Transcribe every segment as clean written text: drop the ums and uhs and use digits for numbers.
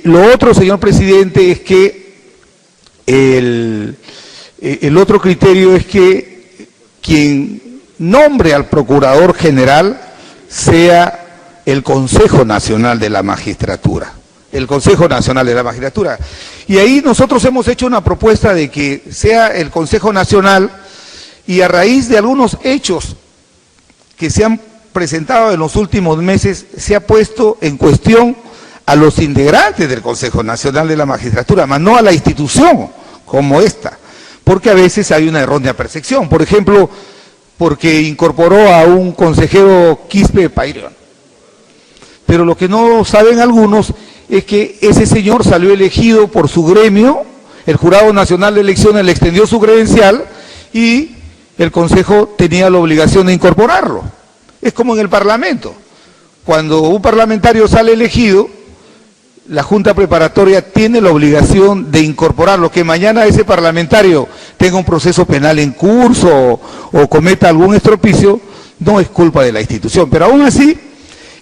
Lo otro, señor presidente, es que el otro criterio es que quien nombre al Procurador General sea el Consejo Nacional de la Magistratura. El Consejo Nacional de la Magistratura. Y ahí nosotros hemos hecho una propuesta de que sea el Consejo Nacional, y a raíz de algunos hechos que se han presentado en los últimos meses, se ha puesto en cuestión a los integrantes del Consejo Nacional de la Magistratura, más no a la institución como esta, porque a veces hay una errónea percepción. Por ejemplo, porque incorporó a un consejero Quispe Pairón. Pero lo que no saben algunos es que ese señor salió elegido por su gremio, el Jurado Nacional de Elecciones le extendió su credencial y el Consejo tenía la obligación de incorporarlo. Es como en el Parlamento. Cuando un parlamentario sale elegido, la Junta Preparatoria tiene la obligación de incorporarlo. Que mañana ese parlamentario tenga un proceso penal en curso o cometa algún estropicio, no es culpa de la institución. Pero aún así,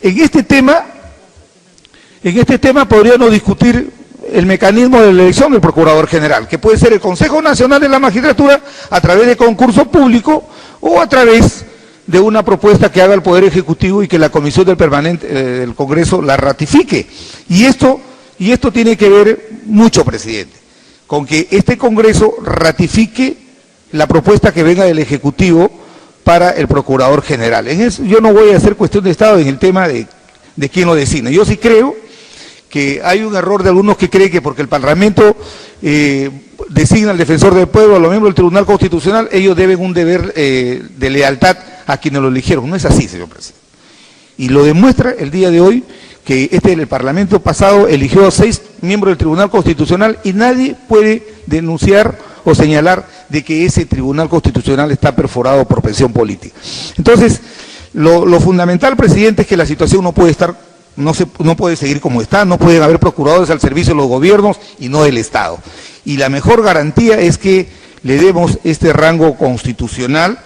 en este tema podríamos discutir el mecanismo de la elección del Procurador General, que puede ser el Consejo Nacional de la Magistratura a través de concurso público o a través de una propuesta que haga el Poder Ejecutivo y que la Comisión del Congreso la ratifique. Y esto tiene que ver mucho, presidente, con que este Congreso ratifique la propuesta que venga del Ejecutivo para el Procurador General. En eso yo no voy a hacer cuestión de Estado en el tema de quién lo designa. Yo sí creo que hay un error de algunos que creen que porque el Parlamento designa al defensor del pueblo, a los miembros del Tribunal Constitucional, ellos deben un deber de lealtad a quienes lo eligieron. No es así, señor presidente. Y lo demuestra el día de hoy que el Parlamento pasado eligió a 6 miembros del Tribunal Constitucional y nadie puede denunciar o señalar de que ese Tribunal Constitucional está perforado por presión política. Entonces, lo fundamental, presidente, es que la situación no puede estar, no puede seguir como está, no pueden haber procuradores al servicio de los gobiernos y no del Estado. Y la mejor garantía es que le demos este rango constitucional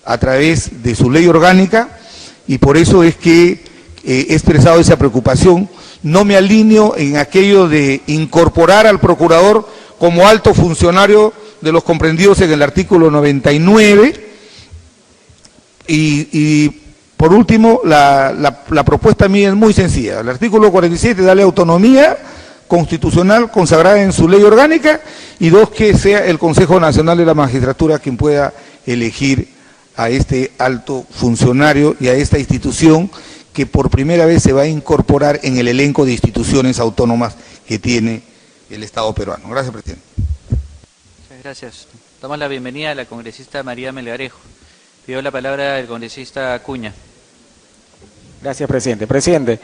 a través de su ley orgánica, y por eso es que he expresado esa preocupación. No me alineo en aquello de incorporar al procurador como alto funcionario de los comprendidos en el artículo 99, y por último, la propuesta mía es muy sencilla. El artículo 47, darle autonomía constitucional consagrada en su ley orgánica, y 2, que sea el Consejo Nacional de la Magistratura quien pueda elegir a este alto funcionario y a esta institución que por primera vez se va a incorporar en el elenco de instituciones autónomas que tiene el Estado peruano. Gracias, presidente. Muchas gracias. Damos la bienvenida a la congresista María Melgarejo. Pido la palabra el congresista Acuña. Gracias, presidente. Presidente,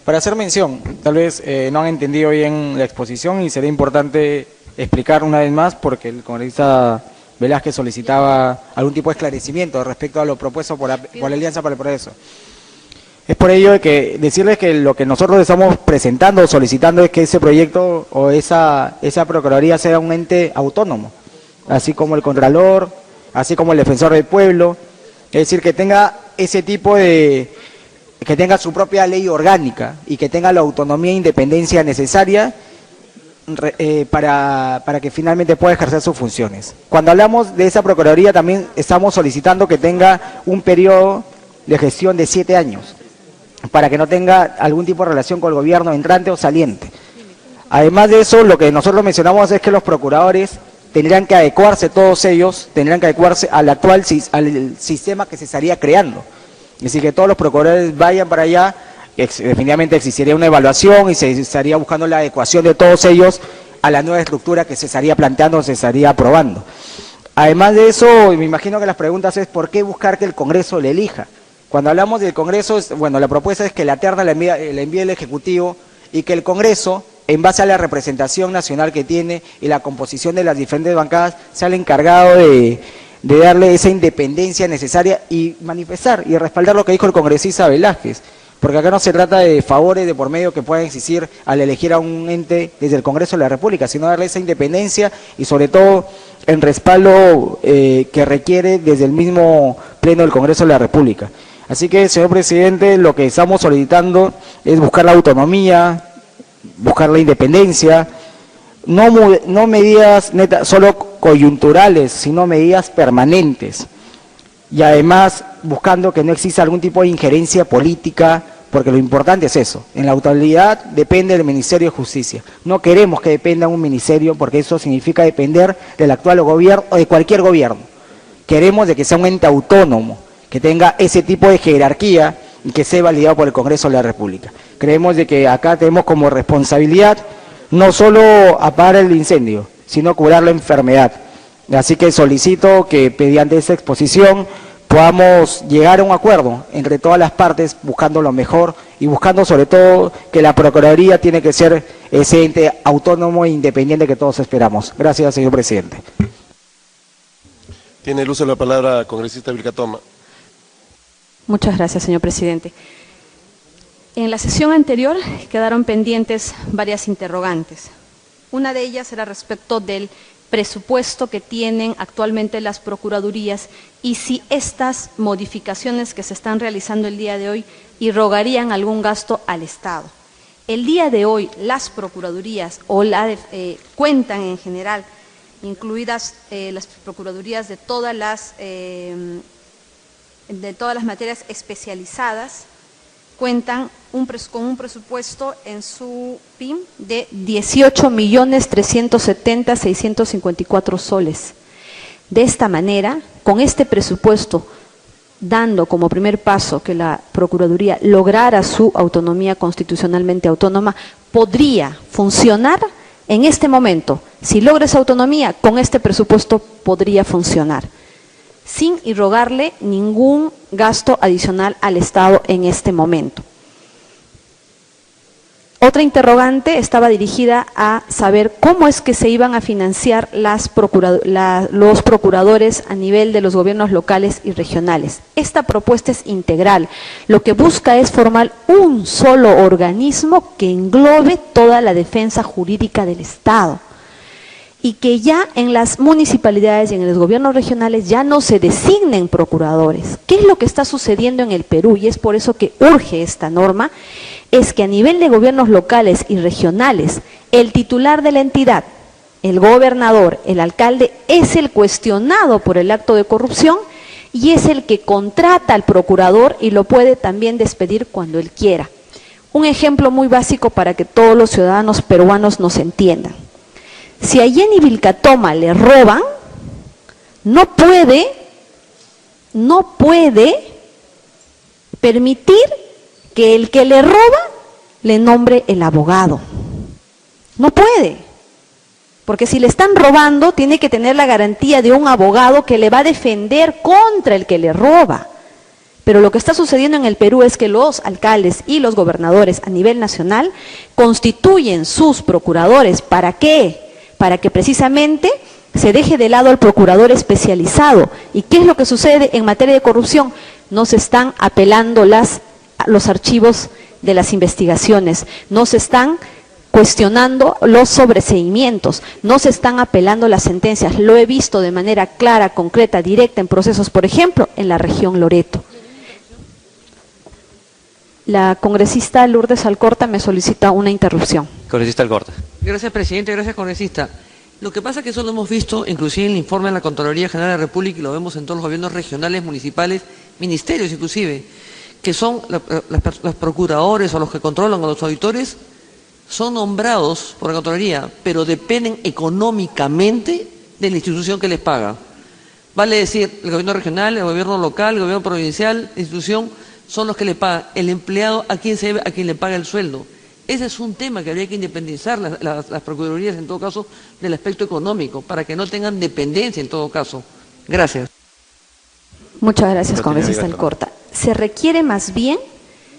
para hacer mención, tal vez no han entendido bien la exposición y sería importante explicar una vez más, porque el congresista Velázquez solicitaba algún tipo de esclarecimiento respecto a lo propuesto por la Alianza para el Progreso. Es por ello que decirles que lo que nosotros estamos presentando, solicitando, es que ese proyecto o esa Procuraduría sea un ente autónomo, así como el Contralor, así como el Defensor del Pueblo, es decir, que tenga ese tipo de, que tenga su propia ley orgánica y que tenga la autonomía e independencia necesaria para que finalmente pueda ejercer sus funciones. Cuando hablamos de esa Procuraduría también estamos solicitando que tenga un periodo de gestión de 7 años, para que no tenga algún tipo de relación con el gobierno entrante o saliente. Además de eso, lo que nosotros mencionamos es que los procuradores tendrían que adecuarse, todos ellos, tendrían que adecuarse al actual al sistema que se estaría creando. Es decir, que todos los procuradores vayan para allá, definitivamente existiría una evaluación y se estaría buscando la adecuación de todos ellos a la nueva estructura que se estaría planteando, se estaría aprobando. Además de eso, me imagino que las preguntas es ¿por qué buscar que el Congreso le elija? Cuando hablamos del Congreso, bueno, la propuesta es que la terna la envíe el Ejecutivo y que el Congreso, en base a la representación nacional que tiene y la composición de las diferentes bancadas, sea el encargado de darle esa independencia necesaria y manifestar y respaldar lo que dijo el congresista Velázquez, porque acá no se trata de favores de por medio que puedan existir al elegir a un ente desde el Congreso de la República, sino darle esa independencia y sobre todo el respaldo que requiere desde el mismo Pleno del Congreso de la República. Así que, señor presidente, lo que estamos solicitando es buscar la autonomía buscar la independencia, no medidas solo coyunturales, sino medidas permanentes. Y además buscando que no exista algún tipo de injerencia política, porque lo importante es eso. En la actualidad depende del Ministerio de Justicia. No queremos que dependa un ministerio, porque eso significa depender del actual gobierno o de cualquier gobierno. Queremos de que sea un ente autónomo, que tenga ese tipo de jerarquía y que sea validado por el Congreso de la República. Creemos de que acá tenemos como responsabilidad no solo apagar el incendio, sino curar la enfermedad. Así que solicito que mediante esta exposición podamos llegar a un acuerdo entre todas las partes, buscando lo mejor y buscando sobre todo que la Procuraduría tiene que ser ese ente autónomo e independiente que todos esperamos. Gracias, señor presidente. Tiene el uso de la palabra congresista Vilcatoma. Muchas gracias, señor presidente. En la sesión anterior quedaron pendientes varias interrogantes. Una de ellas era respecto del presupuesto que tienen actualmente las procuradurías y si estas modificaciones que se están realizando el día de hoy irrogarían algún gasto al Estado. El día de hoy las procuradurías cuentan en general, incluidas las procuradurías de todas las materias especializadas, cuentan con un presupuesto en su PIM de 18.370.654 soles. De esta manera, con este presupuesto, dando como primer paso que la Procuraduría lograra su autonomía constitucionalmente autónoma, podría funcionar en este momento. Si logra esa autonomía, con este presupuesto podría funcionar, sin irrogarle ningún gasto adicional al Estado en este momento. Otra interrogante estaba dirigida a saber cómo es que se iban a financiar los procuradores a nivel de los gobiernos locales y regionales. Esta propuesta es integral. Lo que busca es formar un solo organismo que englobe toda la defensa jurídica del Estado, y que ya en las municipalidades y en los gobiernos regionales ya no se designen procuradores. ¿Qué es lo que está sucediendo en el Perú? Y es por eso que urge esta norma, es que a nivel de gobiernos locales y regionales, el titular de la entidad, el gobernador, el alcalde, es el cuestionado por el acto de corrupción y es el que contrata al procurador y lo puede también despedir cuando él quiera. Un ejemplo muy básico para que todos los ciudadanos peruanos nos entiendan. Si a Jenny Vilcatoma le roban, no puede permitir que el que le roba le nombre el abogado. No puede, porque si le están robando, tiene que tener la garantía de un abogado que le va a defender contra el que le roba. Pero lo que está sucediendo en el Perú es que los alcaldes y los gobernadores a nivel nacional constituyen sus procuradores. ¿Para qué? Para que precisamente se deje de lado al procurador especializado. ¿Y qué es lo que sucede en materia de corrupción? No se están apelando los archivos de las investigaciones, no se están cuestionando los sobreseimientos, no se están apelando las sentencias. Lo he visto de manera clara, concreta, directa en procesos, por ejemplo, en la región Loreto. La congresista Lourdes Alcorta me solicita una interrupción. Congresista Alcorta. Gracias, presidente. Gracias, congresista. Lo que pasa es que eso lo hemos visto, inclusive en el informe de la Contraloría General de la República, y lo vemos en todos los gobiernos regionales, municipales, ministerios inclusive, que son los procuradores o los que controlan a los auditores, son nombrados por la Contraloría, pero dependen económicamente de la institución que les paga. Vale decir, el gobierno regional, el gobierno local, el gobierno provincial, la institución, son los que le pagan. El empleado, ¿a quién se debe? A quien le paga el sueldo. Ese es un tema que habría que independizar las procuradurías, en todo caso, del aspecto económico, para que no tengan dependencia, en todo caso. Gracias. Muchas gracias, congresista Alcorta. Se requiere más bien,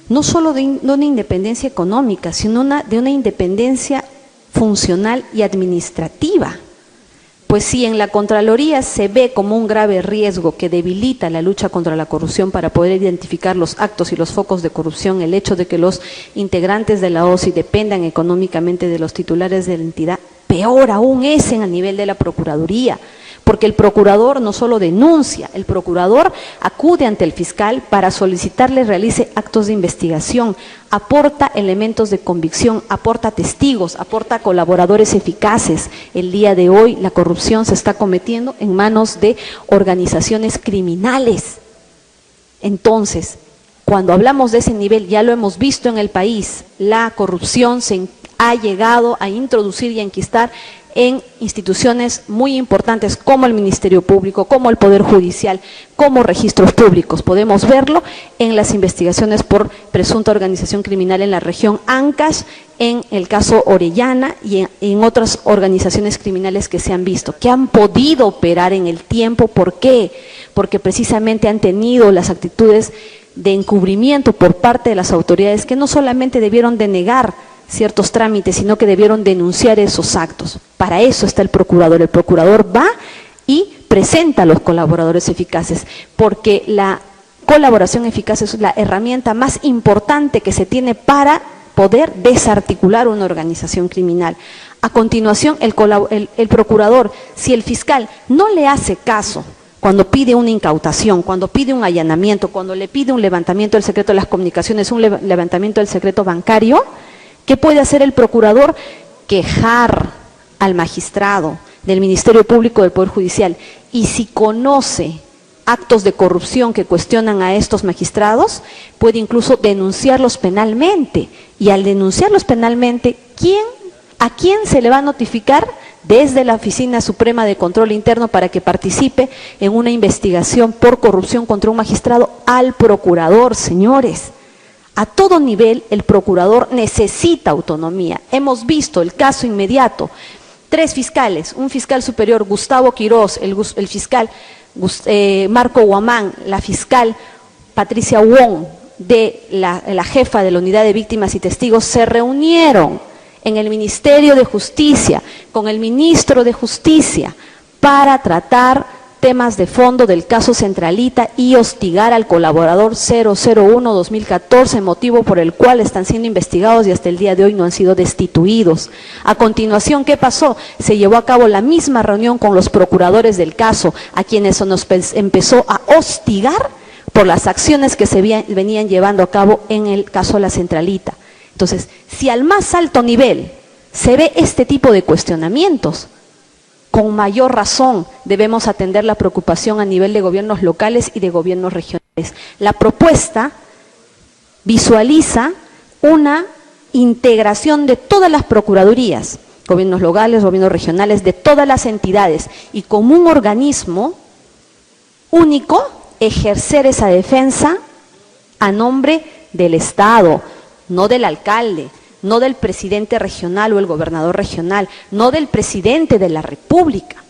no solo de una independencia económica, sino de una independencia funcional y administrativa. Pues si en la Contraloría se ve como un grave riesgo que debilita la lucha contra la corrupción para poder identificar los actos y los focos de corrupción, el hecho de que los integrantes de la OSI dependan económicamente de los titulares de la entidad, peor aún es a nivel de la Procuraduría, porque el procurador no solo denuncia, el procurador acude ante el fiscal para solicitarle realice actos de investigación, aporta elementos de convicción, aporta testigos, aporta colaboradores eficaces. El día de hoy la corrupción se está cometiendo en manos de organizaciones criminales. Entonces, cuando hablamos de ese nivel, ya lo hemos visto en el país, la corrupción se ha llegado a introducir y a enquistar en instituciones muy importantes como el Ministerio Público, como el Poder Judicial, como registros públicos. Podemos verlo en las investigaciones por presunta organización criminal en la región Ancash, en el caso Orellana y en otras organizaciones criminales que se han visto, que han podido operar en el tiempo. ¿Por qué? Porque precisamente han tenido las actitudes de encubrimiento por parte de las autoridades, que no solamente debieron denegar ciertos trámites, sino que debieron denunciar esos actos. Para eso está el procurador va y presenta a los colaboradores eficaces, porque la colaboración eficaz es la herramienta más importante que se tiene para poder desarticular una organización criminal. A continuación, el procurador, si el fiscal no le hace caso cuando pide una incautación, cuando pide un allanamiento, cuando le pide un levantamiento del secreto de las comunicaciones, un levantamiento del secreto bancario, ¿qué puede hacer el procurador? Quejar al magistrado del Ministerio Público del Poder Judicial. Y si conoce actos de corrupción que cuestionan a estos magistrados, puede incluso denunciarlos penalmente. Y al denunciarlos penalmente, ¿a quién se le va a notificar? Desde la Oficina Suprema de Control Interno para que participe en una investigación por corrupción contra un magistrado, al procurador, señores. A todo nivel el procurador necesita autonomía. Hemos visto el caso inmediato, 3 fiscales, un fiscal superior, Gustavo Quirós, el fiscal Marco Guamán, la fiscal Patricia Wong, de la jefa de la Unidad de Víctimas y Testigos, se reunieron en el Ministerio de Justicia, con el ministro de Justicia, para tratar temas de fondo del caso Centralita y hostigar al colaborador 001-2014, motivo por el cual están siendo investigados y hasta el día de hoy no han sido destituidos. A continuación, ¿qué pasó? Se llevó a cabo la misma reunión con los procuradores del caso, a quienes se nos empezó a hostigar por las acciones que se venían llevando a cabo en el caso La Centralita. Entonces, si al más alto nivel se ve este tipo de cuestionamientos, con mayor razón debemos atender la preocupación a nivel de gobiernos locales y de gobiernos regionales. La propuesta visualiza una integración de todas las procuradurías, gobiernos locales, gobiernos regionales, de todas las entidades, y como un organismo único ejercer esa defensa a nombre del Estado, no del alcalde, no del presidente regional o el gobernador regional, no del presidente de la República.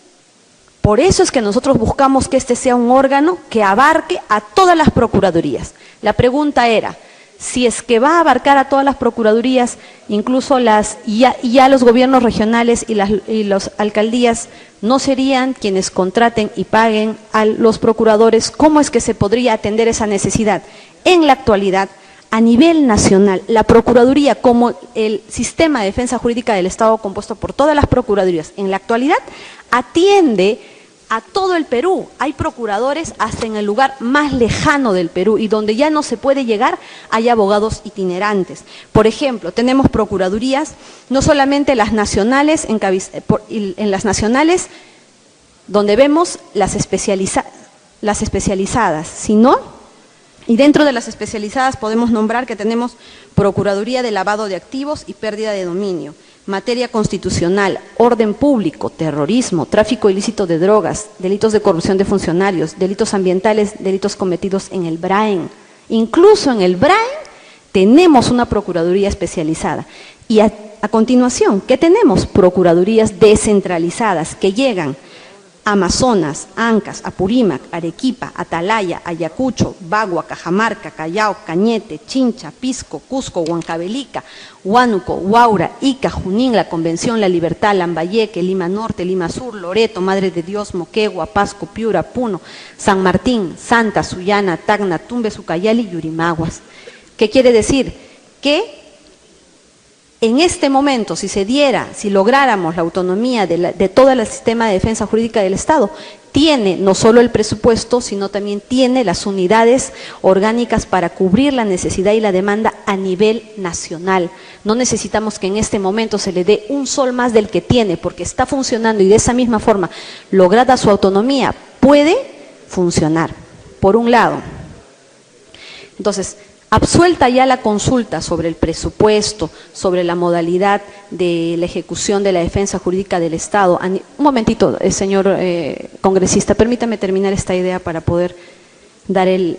Por eso es que nosotros buscamos que este sea un órgano que abarque a todas las procuradurías. La pregunta era, si es que va a abarcar a todas las procuradurías, incluso ya los gobiernos regionales y las alcaldías no serían quienes contraten y paguen a los procuradores, ¿cómo es que se podría atender esa necesidad? En la actualidad, a nivel nacional, la Procuraduría, como el sistema de defensa jurídica del Estado compuesto por todas las procuradurías, en la actualidad atiende a todo el Perú. Hay procuradores hasta en el lugar más lejano del Perú, y donde ya no se puede llegar, hay abogados itinerantes. Por ejemplo, tenemos procuradurías, no solamente las nacionales, en las nacionales donde vemos las especializadas, sino... Y dentro de las especializadas podemos nombrar que tenemos Procuraduría de Lavado de Activos y Pérdida de Dominio, Materia Constitucional, Orden Público, Terrorismo, Tráfico Ilícito de Drogas, Delitos de Corrupción de Funcionarios, Delitos Ambientales, Delitos cometidos en el BRAEN. Incluso en el BRAEN tenemos una Procuraduría especializada. Y a continuación, ¿qué tenemos? Procuradurías descentralizadas que llegan Amazonas, Ancash, Apurímac, Arequipa, Atalaya, Ayacucho, Bagua, Cajamarca, Callao, Cañete, Chincha, Pisco, Cusco, Huancavelica, Huánuco, Huaura, Ica, Junín, La Convención, La Libertad, Lambayeque, Lima Norte, Lima Sur, Loreto, Madre de Dios, Moquegua, Pasco, Piura, Puno, San Martín, Santa, Sullana, Tacna, Tumbes, Ucayali y Yurimaguas. ¿Qué quiere decir? Que En este momento, si lográramos la autonomía de todo el sistema de defensa jurídica del Estado, tiene no solo el presupuesto, sino también tiene las unidades orgánicas para cubrir la necesidad y la demanda a nivel nacional. No necesitamos que en este momento se le dé un sol más del que tiene, porque está funcionando y de esa misma forma, lograda su autonomía, puede funcionar, por un lado. Entonces, absuelta ya la consulta sobre el presupuesto, sobre la modalidad de la ejecución de la defensa jurídica del Estado. Un momentito, señor congresista, permítame terminar esta idea para poder dar el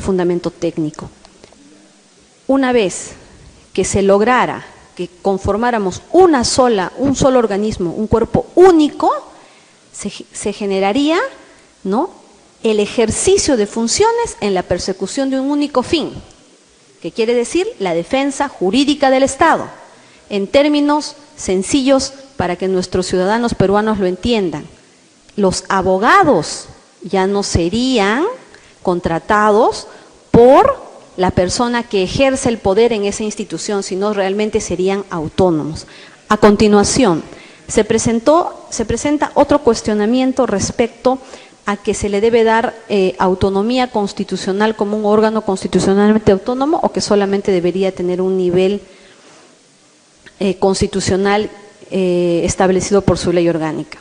fundamento técnico. Una vez que se lograra que conformáramos un solo organismo, un cuerpo único, se generaría, ¿no?, el ejercicio de funciones en la persecución de un único fin, que quiere decir la defensa jurídica del Estado, en términos sencillos para que nuestros ciudadanos peruanos lo entiendan. Los abogados ya no serían contratados por la persona que ejerce el poder en esa institución, sino realmente serían autónomos. A continuación, se presenta otro cuestionamiento respecto a que se le debe dar autonomía constitucional como un órgano constitucionalmente autónomo, o que solamente debería tener un nivel constitucional establecido por su ley orgánica.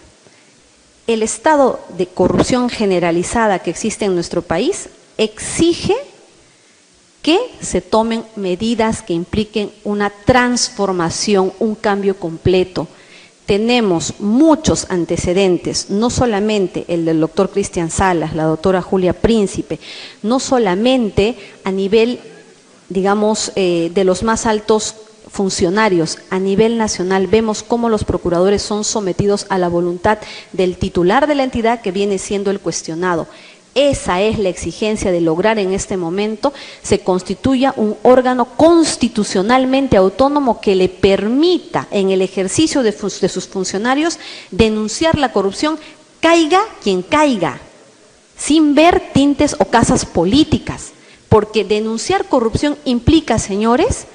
El estado de corrupción generalizada que existe en nuestro país exige que se tomen medidas que impliquen una transformación, un cambio completo. Tenemos muchos antecedentes, no solamente el del doctor Cristian Salas, la doctora Julia Príncipe, no solamente a nivel, digamos, de los más altos funcionarios, a nivel nacional vemos cómo los procuradores son sometidos a la voluntad del titular de la entidad que viene siendo el cuestionado. Esa es la exigencia de lograr en este momento se constituya un órgano constitucionalmente autónomo que le permita en el ejercicio de sus funcionarios denunciar la corrupción, caiga quien caiga, sin ver tintes o casas políticas, porque denunciar corrupción implica, señores,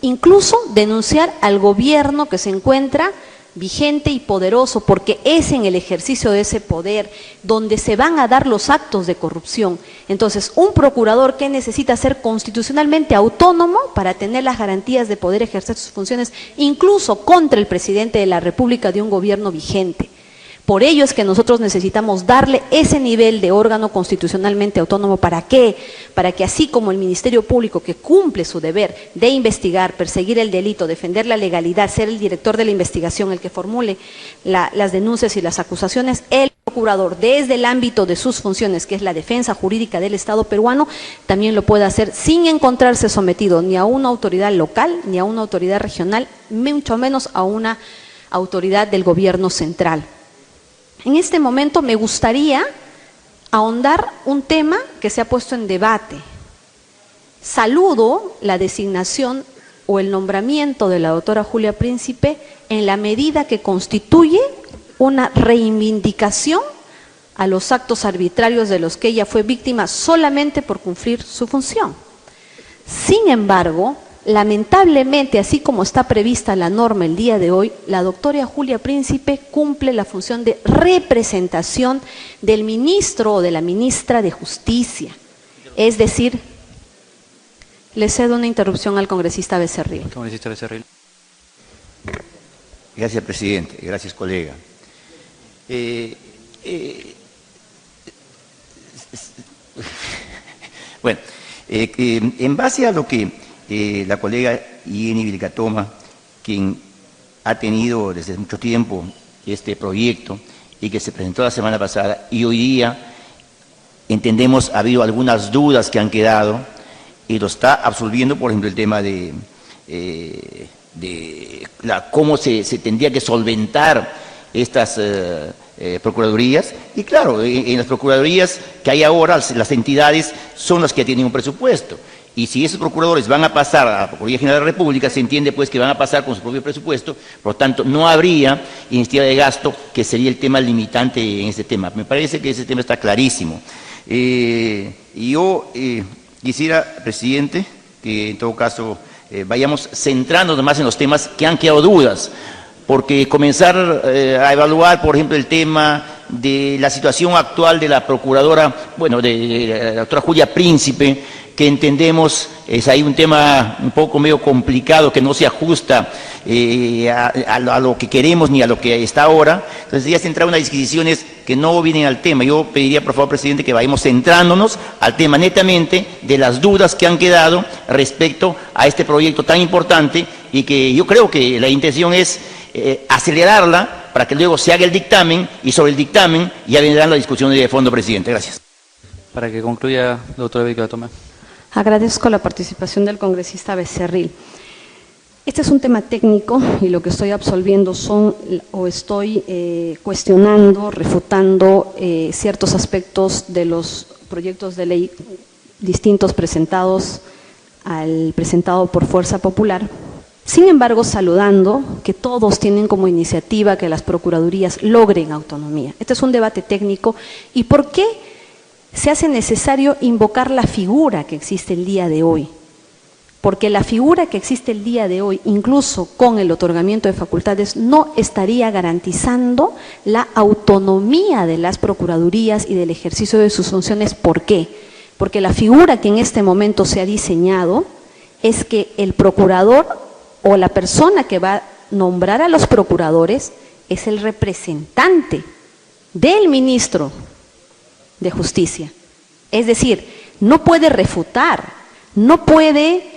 incluso denunciar al gobierno que se encuentra vigente y poderoso, porque es en el ejercicio de ese poder donde se van a dar los actos de corrupción. Entonces, un procurador que necesita ser constitucionalmente autónomo para tener las garantías de poder ejercer sus funciones, incluso contra el presidente de la República de un gobierno vigente. Por ello es que nosotros necesitamos darle ese nivel de órgano constitucionalmente autónomo. ¿Para qué? Para que así como el Ministerio Público, que cumple su deber de investigar, perseguir el delito, defender la legalidad, ser el director de la investigación, el que formule las denuncias y las acusaciones, el procurador, desde el ámbito de sus funciones, que es la defensa jurídica del Estado peruano, también lo puede hacer sin encontrarse sometido ni a una autoridad local, ni a una autoridad regional, mucho menos a una autoridad del gobierno central. En este momento me gustaría ahondar un tema que se ha puesto en debate. Saludo la designación o el nombramiento de la doctora Julia Príncipe en la medida que constituye una reivindicación a los actos arbitrarios de los que ella fue víctima solamente por cumplir su función. Sin embargo, lamentablemente, así como está prevista la norma el día de hoy, la doctora Julia Príncipe cumple la función de representación del ministro o de la ministra de Justicia. Es decir, le cedo una interrupción al congresista Becerril. Congresista Becerril. Gracias, presidente. Gracias, colega. Bueno, en base a lo que la colega Jenny Vilcatoma, quien ha tenido desde mucho tiempo este proyecto y que se presentó la semana pasada, y hoy día entendemos ha habido algunas dudas que han quedado y lo está absolviendo, por ejemplo, el tema de cómo se tendría que solventar estas procuradurías. Y claro, en las procuradurías que hay ahora, las entidades son las que tienen un presupuesto. Y si esos procuradores van a pasar a la Procuraduría General de la República, se entiende pues que van a pasar con su propio presupuesto, por lo tanto no habría iniciativa de gasto, que sería el tema limitante en este tema. Me parece que ese tema está clarísimo. Y yo quisiera, presidente, que en todo caso vayamos centrándonos más en los temas que han quedado dudas, porque comenzar a evaluar, por ejemplo, el tema de la situación actual de la procuradora, bueno, de la doctora Julia Príncipe, que entendemos es ahí un tema un poco medio complicado, que no se ajusta a lo que queremos ni a lo que está ahora. Entonces ya se entra unas disquisiciones que no vienen al tema. Yo pediría, por favor, presidente, que vayamos centrándonos al tema netamente de las dudas que han quedado respecto a este proyecto tan importante, y que yo creo que la intención es acelerarla para que luego se haga el dictamen, y sobre el dictamen ya vendrán las discusiones de fondo, presidente. Gracias. Para que concluya, doctora Vilcatoma. Agradezco la participación del congresista Becerril. Este es un tema técnico y lo que estoy absolviendo estoy cuestionando, refutando ciertos aspectos de los proyectos de ley distintos presentados presentado por Fuerza Popular. Sin embargo, saludando que todos tienen como iniciativa que las procuradurías logren autonomía. Este es un debate técnico. ¿Y por qué se hace necesario invocar la figura que existe el día de hoy? Porque la figura que existe el día de hoy, incluso con el otorgamiento de facultades, no estaría garantizando la autonomía de las procuradurías y del ejercicio de sus funciones. ¿Por qué? Porque la figura que en este momento se ha diseñado es que el procurador o la persona que va a nombrar a los procuradores es el representante del ministro de Justicia. Es decir, no puede refutar, no puede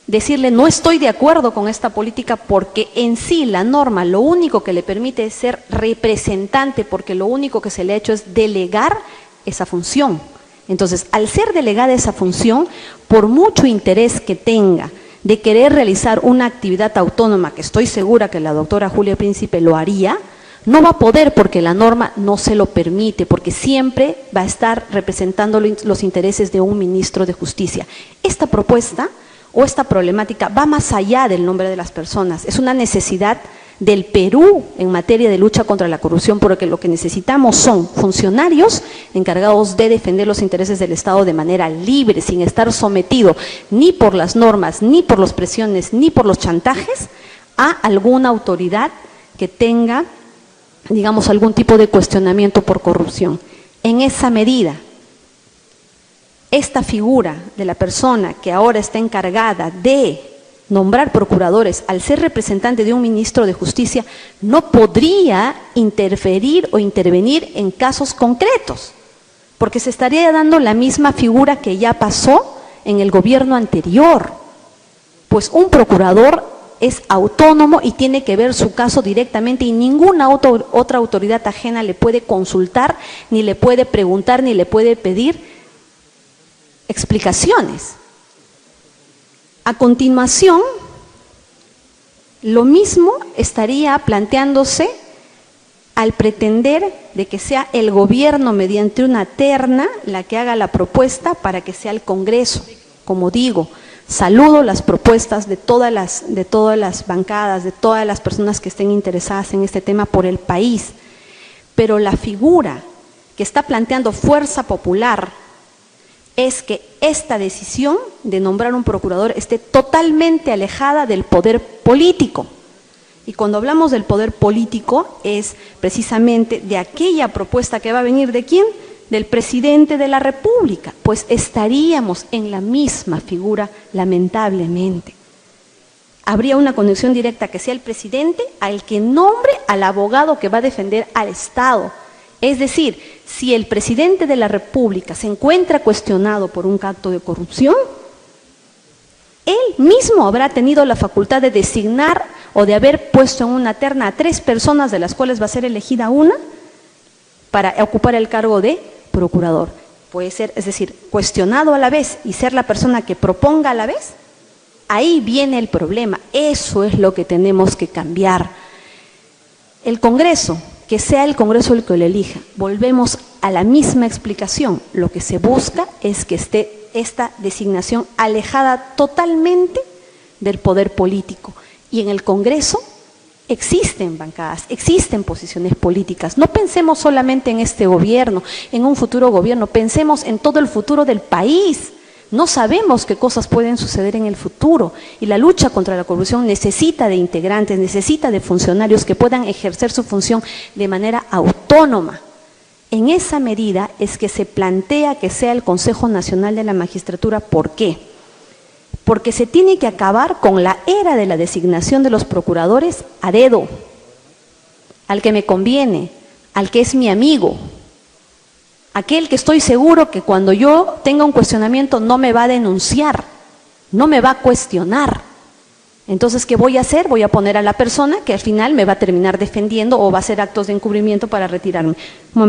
decirle no estoy de acuerdo con esta política, porque en sí la norma lo único que le permite es ser representante, porque lo único que se le ha hecho es delegar esa función. Entonces, al ser delegada esa función, por mucho interés que tenga de querer realizar una actividad autónoma, que estoy segura que la doctora Julia Príncipe lo haría, no va a poder porque la norma no se lo permite, porque siempre va a estar representando los intereses de un ministro de Justicia. Esta propuesta o esta problemática va más allá del nombre de las personas, es una necesidad del Perú en materia de lucha contra la corrupción, porque lo que necesitamos son funcionarios encargados de defender los intereses del Estado de manera libre, sin estar sometido ni por las normas, ni por las presiones, ni por los chantajes a alguna autoridad que tenga, digamos, algún tipo de cuestionamiento por corrupción. En esa medida, esta figura de la persona que ahora está encargada de nombrar procuradores, al ser representante de un ministro de Justicia, no podría interferir o intervenir en casos concretos, porque se estaría dando la misma figura que ya pasó en el gobierno anterior. Pues un procurador es autónomo y tiene que ver su caso directamente, y ninguna otra autoridad ajena le puede consultar, ni le puede preguntar, ni le puede pedir explicaciones. A continuación, lo mismo estaría planteándose al pretender de que sea el gobierno mediante una terna la que haga la propuesta para que sea el Congreso. Como digo, saludo las propuestas de todas las bancadas, de todas las personas que estén interesadas en este tema por el país, pero la figura que está planteando Fuerza Popular es que esta decisión de nombrar un procurador esté totalmente alejada del poder político. Y cuando hablamos del poder político es precisamente de aquella propuesta que va a venir, ¿de quién? Del presidente de la República. Pues estaríamos en la misma figura, lamentablemente. Habría una conexión directa que sea el presidente al que nombre al abogado que va a defender al Estado. Es decir, si el presidente de la República se encuentra cuestionado por un acto de corrupción, él mismo habrá tenido la facultad de designar o de haber puesto en una terna a 3 personas, de las cuales va a ser elegida una, para ocupar el cargo de procurador. Puede ser, es decir, cuestionado a la vez y ser la persona que proponga a la vez. Ahí viene el problema. Eso es lo que tenemos que cambiar. El Congreso, que sea el Congreso el que lo elija. Volvemos a la misma explicación. Lo que se busca es que esté esta designación alejada totalmente del poder político. Y en el Congreso existen bancadas, existen posiciones políticas. No pensemos solamente en este gobierno, en un futuro gobierno, pensemos en todo el futuro del país. No sabemos qué cosas pueden suceder en el futuro y la lucha contra la corrupción necesita de integrantes, necesita de funcionarios que puedan ejercer su función de manera autónoma. En esa medida es que se plantea que sea el Consejo Nacional de la Magistratura. ¿Por qué? Porque se tiene que acabar con la era de la designación de los procuradores a dedo, al que me conviene, al que es mi amigo, aquel que estoy seguro que cuando yo tenga un cuestionamiento no me va a denunciar, no me va a cuestionar. Entonces, ¿qué voy a hacer? Voy a poner a la persona que al final me va a terminar defendiendo o va a hacer actos de encubrimiento para retirarme. Un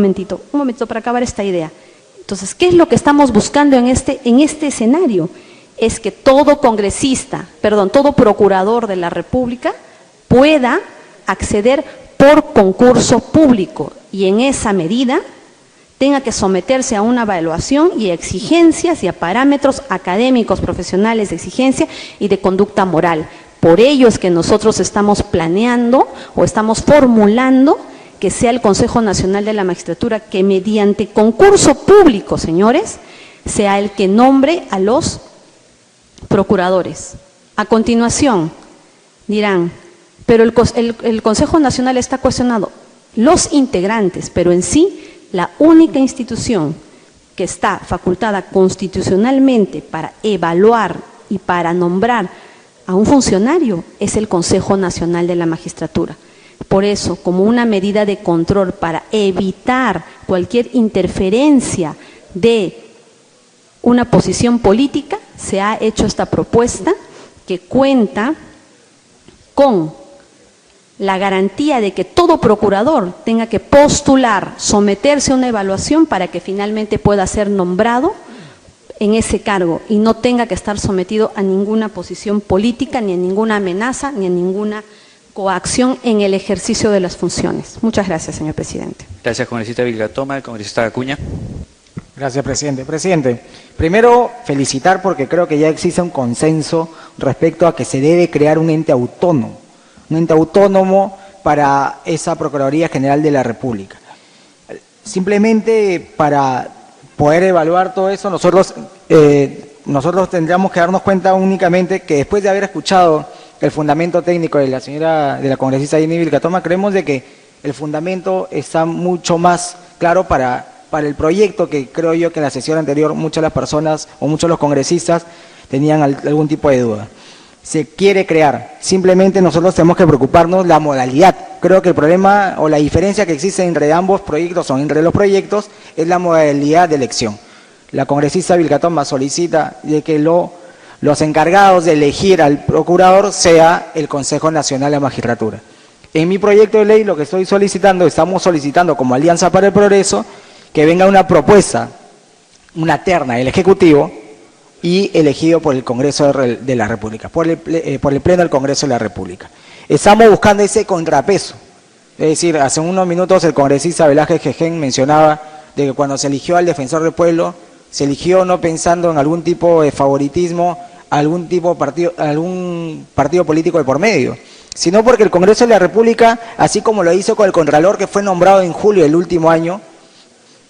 momentito para acabar esta idea. Entonces, ¿qué es lo que estamos buscando en este escenario? Es que todo todo procurador de la República pueda acceder por concurso público y en esa medida tenga que someterse a una evaluación y a exigencias y a parámetros académicos, profesionales de exigencia y de conducta moral. Por ello es que nosotros estamos planeando o estamos formulando que sea el Consejo Nacional de la Magistratura que mediante concurso público, señores, sea el que nombre a los procuradores. A continuación dirán, pero el Consejo Nacional está cuestionado. Los integrantes, pero en sí la única institución que está facultada constitucionalmente para evaluar y para nombrar a un funcionario es el Consejo Nacional de la Magistratura. Por eso, como una medida de control para evitar cualquier interferencia de una posición política, se ha hecho esta propuesta que cuenta con la garantía de que todo procurador tenga que postular, someterse a una evaluación para que finalmente pueda ser nombrado en ese cargo y no tenga que estar sometido a ninguna posición política, ni a ninguna amenaza, ni a ninguna coacción en el ejercicio de las funciones. Muchas gracias, señor presidente. Gracias, congresista Villatoma. El congresista Acuña. Gracias, presidente. Presidente, primero felicitar porque creo que ya existe un consenso respecto a que se debe crear un ente autónomo para esa Procuraduría General de la República. Simplemente para poder evaluar todo eso, nosotros tendríamos que darnos cuenta únicamente que después de haber escuchado el fundamento técnico de de la congresista Jenny Villatoma, creemos de que el fundamento está mucho más claro para el proyecto que creo yo que en la sesión anterior muchas de las personas o muchos de los congresistas tenían algún tipo de duda. Se quiere crear, simplemente nosotros tenemos que preocuparnos la modalidad. Creo que el problema o la diferencia que existe entre ambos proyectos o entre los proyectos es la modalidad de elección. La congresista Villatoma solicita de que los encargados de elegir al procurador sea el Consejo Nacional de la Magistratura. En mi proyecto de ley lo que estamos solicitando como Alianza para el Progreso, que venga una propuesta, una terna del Ejecutivo y elegido por el Congreso de la República, por el Pleno del Congreso de la República. Estamos buscando ese contrapeso. Es decir, hace unos minutos el congresista Velázquez Gején mencionaba de que cuando se eligió al Defensor del Pueblo, se eligió no pensando en algún tipo de favoritismo, algún partido político de por medio, sino porque el Congreso de la República, así como lo hizo con el Contralor que fue nombrado en julio del último año,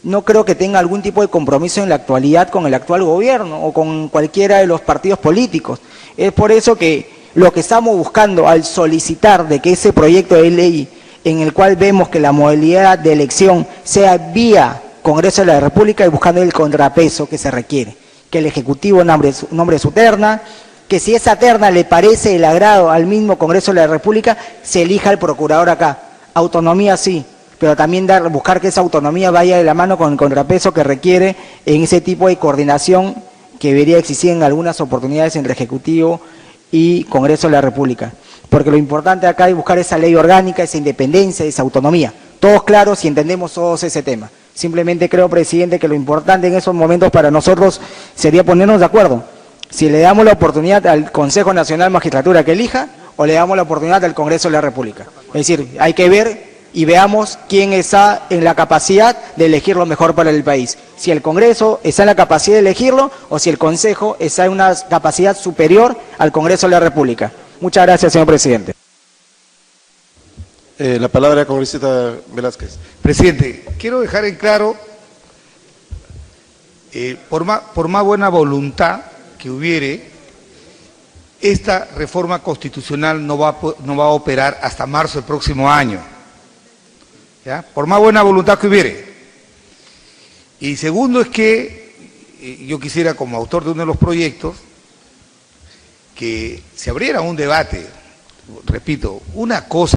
no creo que tenga algún tipo de compromiso en la actualidad con el actual gobierno o con cualquiera de los partidos políticos. Es por eso que lo que estamos buscando al solicitar de que ese proyecto de ley en el cual vemos que la modalidad de elección sea vía Congreso de la República y buscando el contrapeso que se requiere, que el Ejecutivo nombre su terna, que si esa terna le parece el agrado al mismo Congreso de la República, se elija el procurador acá. Autonomía sí, pero también buscar que esa autonomía vaya de la mano con el contrapeso que requiere en ese tipo de coordinación que debería existir en algunas oportunidades entre Ejecutivo y Congreso de la República. Porque lo importante acá es buscar esa ley orgánica, esa independencia, esa autonomía. Todos claros y entendemos todos ese tema. Simplemente creo, presidente, que lo importante en esos momentos para nosotros sería ponernos de acuerdo. Si le damos la oportunidad al Consejo Nacional de Magistratura que elija o le damos la oportunidad al Congreso de la República. Es decir, hay que ver y veamos quién está en la capacidad de elegir lo mejor para el país. Si el Congreso está en la capacidad de elegirlo o si el Consejo está en una capacidad superior al Congreso de la República. Muchas gracias, señor presidente. La palabra, congresista Velázquez. Presidente, quiero dejar en claro por más buena voluntad que hubiere, esta reforma constitucional no va a operar hasta marzo del próximo año. ¿Ya? Por más buena voluntad que hubiere. Y segundo es que yo quisiera, como autor de uno de los proyectos, que se abriera un debate. Repito, una cosa